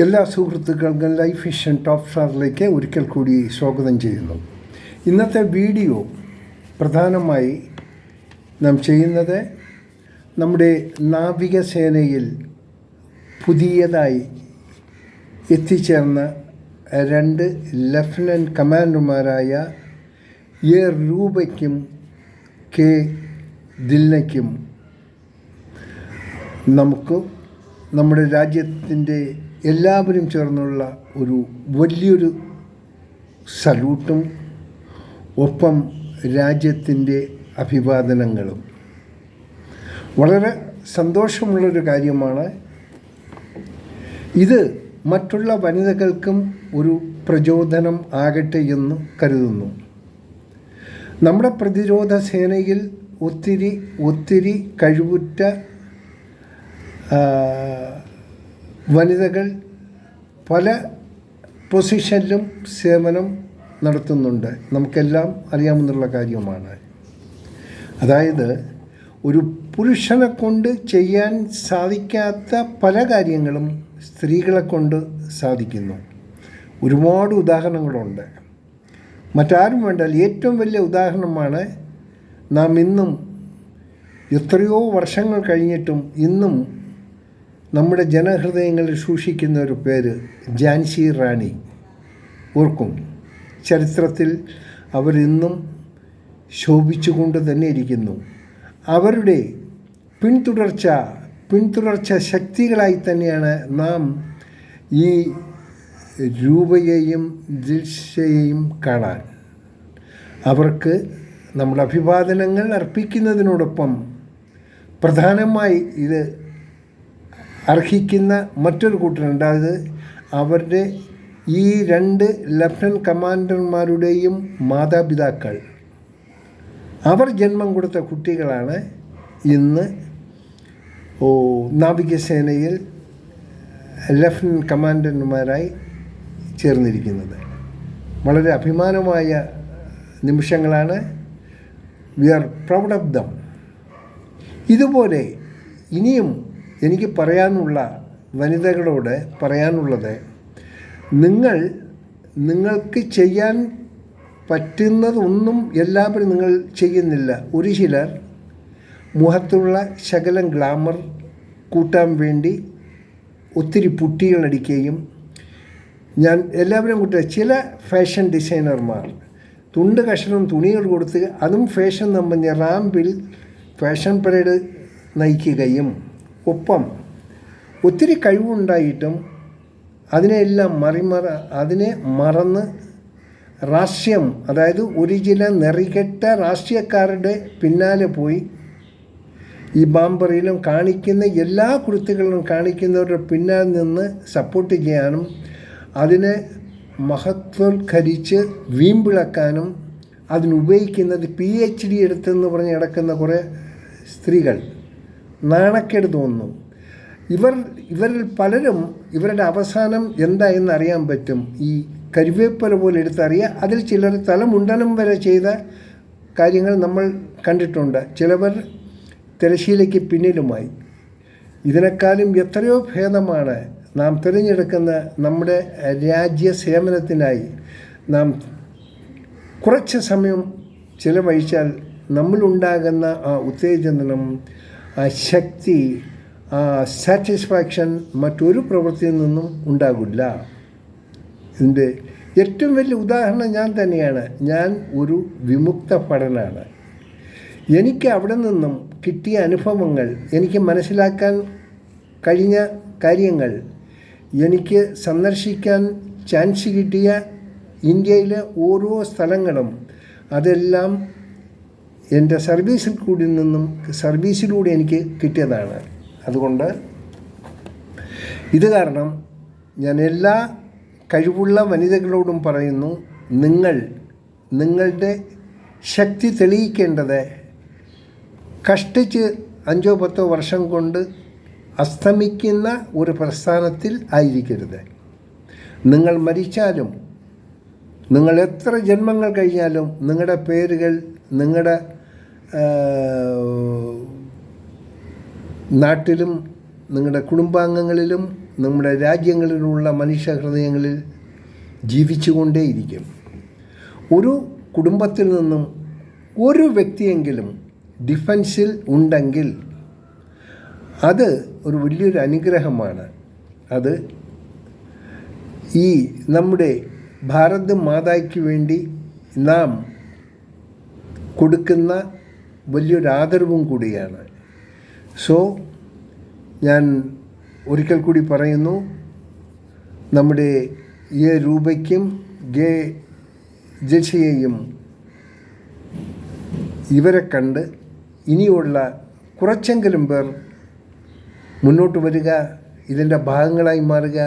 എല്ലാ സുഹൃത്തുക്കൾക്കും life vision top സ്റ്റാറിലേക്ക് ഒരിക്കൽ കൂടി സ്വാഗതം ചെയ്യുന്നു. ഇന്നത്തെ വീഡിയോ പ്രധാനമായി നാം ചെയ്യുന്നത് നമ്മുടെ നാവികസേനയിൽ പുതിയതായി എത്തിച്ചേർന്ന 2 ലഫ്റ്റനൻറ്റ് കമാൻഡർമാരായ എ രൂപയ്ക്കും കെ ദിൽനയ്ക്കും നമുക്ക് നമ്മുടെ രാജ്യത്തിൻ്റെ എല്ലാവരും ചേർന്നുള്ള ഒരു വലിയൊരു സല്യൂട്ടും ഒപ്പം രാജ്യത്തിൻ്റെ അഭിവാദനങ്ങളും. വളരെ സന്തോഷമുള്ളൊരു കാര്യമാണ് ഇത്. മറ്റുള്ള വനിതകൾക്കും ഒരു പ്രചോദനം ആകട്ടെ എന്ന് കരുതുന്നു. നമ്മുടെ പ്രതിരോധ സേനയിൽ ഒത്തിരി കഴിവുറ്റ വനിതകൾ പല പൊസിഷനിലും സേവനം നടത്തുന്നുണ്ട്. നമുക്കെല്ലാം അറിയാമെന്നുള്ള കാര്യമാണ്. അതായത് ഒരു പുരുഷനെ കൊണ്ട് ചെയ്യാൻ സാധിക്കാത്ത പല കാര്യങ്ങളും സ്ത്രീകളെ കൊണ്ട് സാധിക്കുന്നു. ഒരുപാട് ഉദാഹരണങ്ങളുണ്ട്. മറ്റാരും വേണ്ടാൽ ഏറ്റവും വലിയ ഉദാഹരണമാണ് നാം ഇന്നും എത്രയോ വർഷങ്ങൾ കഴിഞ്ഞിട്ടും ഇന്നും നമ്മുടെ ജനഹൃദയങ്ങളിൽ സൂക്ഷിക്കുന്ന ഒരു പേര് ഝാൻസി റാണി. ഓർക്കും, ചരിത്രത്തിൽ അവരിന്നും ശോഭിച്ചുകൊണ്ട് തന്നെ ഇരിക്കുന്നു. അവരുടെ പിന്തുടർച്ച ശക്തികളായി തന്നെയാണ് നാം ഈ രൂപയെയും ദിൽഷയെയും കാണാൻ. അവർക്ക് നമ്മുടെ അഭിവാദനങ്ങൾ അർപ്പിക്കുന്നതിനോടൊപ്പം പ്രധാനമായി ഇത് അർഹിക്കുന്ന മറ്റൊരു കൂട്ടരുണ്ട്. അത് അവരുടെ ഈ 2 ലഫ്റ്റനൻറ്റ് കമാൻഡർമാരുടെയും മാതാപിതാക്കൾ. അവർ ജന്മം കൊടുത്ത കുട്ടികളാണ് ഇന്ന് നാവികസേനയിൽ ലഫ്റ്റനൻറ്റ് കമാൻഡർമാരായി ചേർന്നിരിക്കുന്നത്. വളരെ അഭിമാനമായ നിമിഷങ്ങളാണ്. We are proud of them. ഇതുപോലെ ഇനിയും എനിക്ക് വനിതകളോട് പറയാനുള്ളത്, നിങ്ങൾക്ക് ചെയ്യാൻ പറ്റുന്നതൊന്നും എല്ലാവരും നിങ്ങൾ ചെയ്യുന്നില്ല. ഒരു ചിലർ മുഖത്തുള്ള ശകലം ഗ്ലാമർ കൂട്ടാൻ വേണ്ടി ഒത്തിരി പുട്ടികളടിക്കുകയും, ഞാൻ എല്ലാവരും കൂട്ടുക, ചില ഫാഷൻ ഡിസൈനർമാർ കഷണം തുണികൾ കൊടുത്ത് അതും ഫാഷൻ സംബന്ധിച്ച റാമ്പിൽ ഫാഷൻ പരേഡ് നയിക്കുകയും, ഒപ്പം ഒത്തിരി കഴിവുണ്ടായിട്ടും അതിനെ മറന്ന് രാഷ്ട്രീയം, അതായത് ഒരു ചില നെറികെട്ട രാഷ്ട്രീയക്കാരുടെ പിന്നാലെ പോയി ഈ ബാംബറിയിലും കാണിക്കുന്ന എല്ലാ കൃത്യങ്ങളും കാണിക്കുന്നവരുടെ പിന്നാലെ നിന്ന് സപ്പോർട്ട് ചെയ്യാനും അതിനെ മഹത്വവൽക്കരിച്ച് വീമ്പിളക്കാനും അതിനുപയോഗിക്കുന്നത് PhD എടുത്തെന്ന് പറഞ്ഞ് കിടക്കുന്ന കുറേ സ്ത്രീകൾ. നാണക്കേട് തോന്നുന്നു. ഇവരിൽ പലരും ഇവരുടെ അവസാനം എന്തായെന്ന് അറിയാൻ പറ്റും. ഈ കരിവേപ്പല പോലെ എടുത്തറിയുക. അതിൽ ചിലർ തലമുണ്ടനം വരെ ചെയ്ത കാര്യങ്ങൾ നമ്മൾ കണ്ടിട്ടുണ്ട്. ചിലവർ തിരശ്ശീലയ്ക്ക് പിന്നിലുമായി. ഇതിനേക്കാളും എത്രയോ ഭേദമാണ് നാം തിരഞ്ഞെടുക്കുന്ന നമ്മുടെ രാജ്യസേവനത്തിനായി നാം കുറച്ച് സമയം ചിലവഴിച്ചാൽ നമ്മളുണ്ടാകുന്ന ആ ഉത്തേജനം, ആ ശക്തി, ആ സാറ്റിസ്ഫാക്ഷൻ മറ്റൊരു പ്രവൃത്തിയിൽ നിന്നും ഉണ്ടാകില്ല. ഇതിൻ്റെ ഏറ്റവും വലിയ ഉദാഹരണം ഞാൻ തന്നെയാണ്. ഞാൻ ഒരു വിമുക്ത ഭടനാണ്. എനിക്ക് അവിടെ നിന്നും കിട്ടിയ അനുഭവങ്ങൾ, എനിക്ക് മനസ്സിലാക്കാൻ കഴിഞ്ഞ കാര്യങ്ങൾ, എനിക്ക് സന്ദർശിക്കാൻ ചാൻസ് കിട്ടിയ ഇന്ത്യയിലെ ഓരോ സ്ഥലങ്ങളും, അതെല്ലാം എൻ്റെ സർവീസിലൂടെ എനിക്ക് കിട്ടിയതാണ്. അതുകൊണ്ട് ഇത് കാരണം ഞാൻ എല്ലാ കഴിവുള്ള വനിതകളോടും പറയുന്നു, നിങ്ങളുടെ ശക്തി തെളിയിക്കേണ്ടത് കഷ്ടിച്ച് 5-10 വർഷം കൊണ്ട് അസ്തമിക്കുന്ന ഒരു പ്രസ്ഥാനത്തിൽ ആയിരിക്കരുത്. നിങ്ങൾ മരിച്ചാലും, നിങ്ങൾ എത്ര ജന്മങ്ങൾ കഴിഞ്ഞാലും നിങ്ങളുടെ പേരുകൾ നിങ്ങളുടെ നാട്ടിലും നിങ്ങളുടെ കുടുംബാംഗങ്ങളിലും നമ്മുടെ രാജ്യങ്ങളിലുള്ള മനുഷ്യഹൃദയങ്ങളിൽ ജീവിച്ചുകൊണ്ടേയിരിക്കും. ഒരു കുടുംബത്തിൽ നിന്നും ഒരു വ്യക്തിയെങ്കിലും ഡിഫൻസിൽ ഉണ്ടെങ്കിൽ അത് ഒരു വലിയൊരു അനുഗ്രഹമാണ്. അത് ഈ നമ്മുടെ ഭാരത് മാതായ്ക്ക് വേണ്ടി നാം കൊടുക്കുന്ന വലിയൊരു ആദരവും കൂടിയാണ്. സോ ഞാൻ ഒരിക്കൽ കൂടി പറയുന്നു, നമ്മുടെ ഈ രൂപയ്ക്കും ജൽസയെയും ഇവരെ കണ്ട് ഇനിയുള്ള കുറച്ചെങ്കിലും പേർ മുന്നോട്ട് വരിക, ഇതിൻ്റെ ഭാഗങ്ങളായി മാറുക,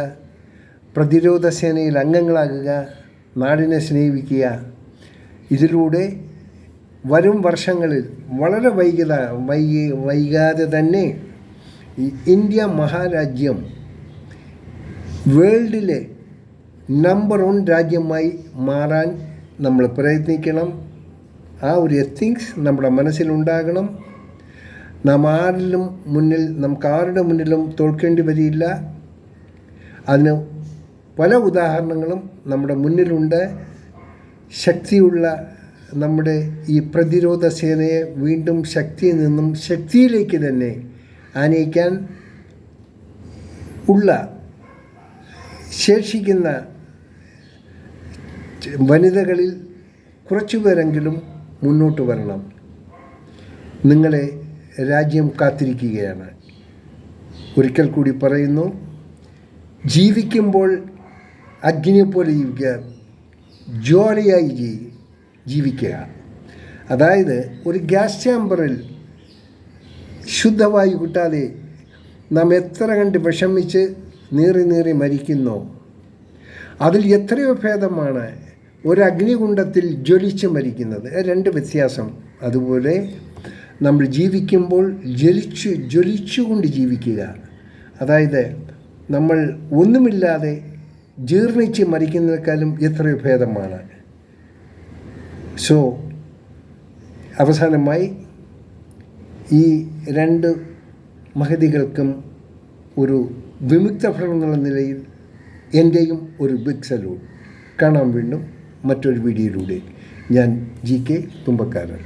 പ്രതിരോധ സേനയിൽ അംഗങ്ങളാകുക, നാടിനെ സ്നേഹിക്കുക. ഇതിലൂടെ വരും വർഷങ്ങളിൽ വളരെ വൈകാതെ തന്നെ ഈ ഇന്ത്യ മഹാരാജ്യം വേൾഡിലെ നമ്പർ 1 രാജ്യമായി മാറാൻ നമ്മൾ പ്രയത്നിക്കണം. ആ ഒരു എത്തിങ്സ് നമ്മുടെ മനസ്സിലുണ്ടാകണം. നമുക്ക് ആരുടെ മുന്നിലും തോൽക്കേണ്ടി വരില്ല. അതിന് പല ഉദാഹരണങ്ങളും നമ്മുടെ മുന്നിലുണ്ട്. ശക്തിയുള്ള നമ്മുടെ ഈ പ്രതിരോധ സേനയെ വീണ്ടും ശക്തിയിൽ നിന്നും ശക്തിയിലേക്ക് തന്നെ ആനയിക്കാൻ ഉള്ള ശേഷിക്കുന്ന വനിതകളിൽ കുറച്ചുപേരെങ്കിലും മുന്നോട്ട് വരണം. നിങ്ങളെ രാജ്യം കാത്തിരിക്കുകയാണ്. ഒരിക്കൽ കൂടി പറയുന്നു, ജീവിക്കുമ്പോൾ അഗ്നിയെപ്പോലെ ജീവിക്കുക, ജോലിയായി ജീവിക്കുക. അതായത് ഒരു ഗ്യാസ് ചാമ്പറിൽ ശുദ്ധവായു കിട്ടാതെ നാം എത്ര കണ്ട് വിഷമിച്ച് നീറി മരിക്കുന്നോ, അതിൽ എത്രയോ ഭേദമാണ് ഒരു അഗ്നികുണ്ഡത്തിൽ ജ്വലിച്ച് മരിക്കുന്നത്. 2 വ്യത്യാസം. അതുപോലെ നമ്മൾ ജീവിക്കുമ്പോൾ ജ്വലിച്ചുകൊണ്ട് ജീവിക്കുക. അതായത് നമ്മൾ ഒന്നുമില്ലാതെ ജീർണിച്ച് മരിക്കുന്നതിനേക്കാളും എത്രയോ ഭേദമാണ്. സോ അവസാനമായി ഈ 2 മഹതികൾക്കും ഒരു വിമുക്ത ഭടൻ എന്നുള്ള നിലയിൽ എൻ്റെയും ഒരു ബിഗ് സല്യൂട്ട്. കാണാം വീണ്ടും മറ്റൊരു വീഡിയോയിലൂടെ. ഞാൻ GK തുമ്പക്കാരൻ.